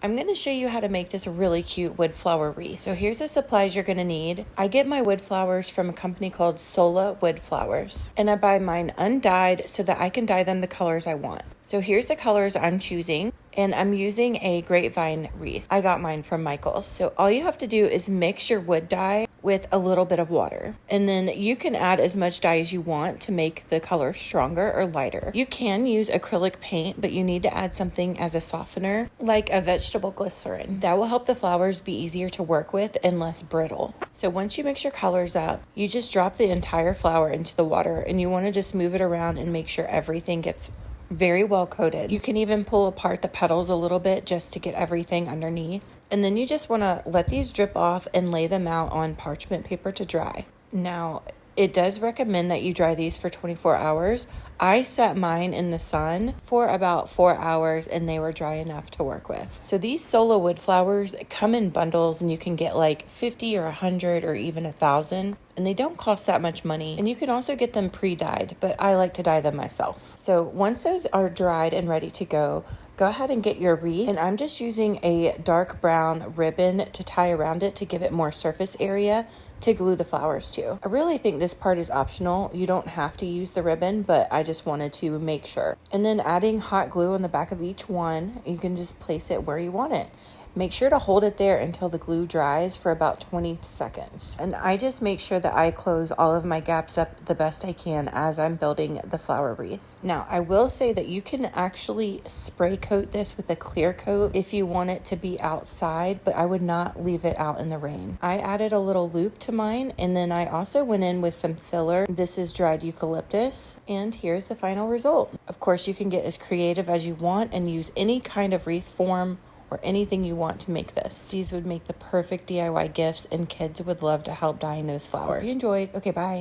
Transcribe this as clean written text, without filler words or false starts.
I'm going to show you how to make this really cute wood flower wreath. So here's the supplies you're going to need. I get my wood flowers from a company called Sola Wood Flowers, and I buy mine undyed so that I can dye them the colors I want. So here's the colors I'm choosing, and I'm using a grapevine wreath. I got mine from Michael's. So all you have to do is mix your wood dye with a little bit of water, and then you can add as much dye as you want to make the color stronger or lighter. You can use acrylic paint, but you need to add something as a softener, like a vegetable glycerin. That will help the flowers be easier to work with and less brittle. So once you mix your colors up, you just drop the entire flower into the water, and you want to just move it around and make sure everything gets very well coated. You can even pull apart the petals a little bit just to get everything underneath. And then you just want to let these drip off and lay them out on parchment paper to dry. Now, it does recommend that you dry these for 24 hours. I set mine in the sun for about 4 hours and they were dry enough to work with. So these Sola wood flowers come in bundles, and you can get like 50 or 100 or even 1,000. And they don't cost that much money. And you can also get them pre-dyed, but I like to dye them myself. So once those are dried and ready to go ahead and get your wreath. And I'm just using a dark brown ribbon to tie around it to give it more surface area to glue the flowers to. I really think this part is optional. You don't have to use the ribbon, but I just wanted to make sure. And then adding hot glue on the back of each one, you can just place it where you want it. Make sure to hold it there until the glue dries for about 20 seconds. And I just make sure that I close all of my gaps up the best I can as I'm building the flower wreath. Now, I will say that you can actually spray coat this with a clear coat if you want it to be outside, but I would not leave it out in the rain. I added a little loop to mine, and then I also went in with some filler. This is dried eucalyptus, and here's the final result. Of course, you can get as creative as you want and use any kind of wreath form or anything you want to make this. These would make the perfect DIY gifts, and kids would love to help dyeing those flowers. Hope you enjoyed. Okay, bye.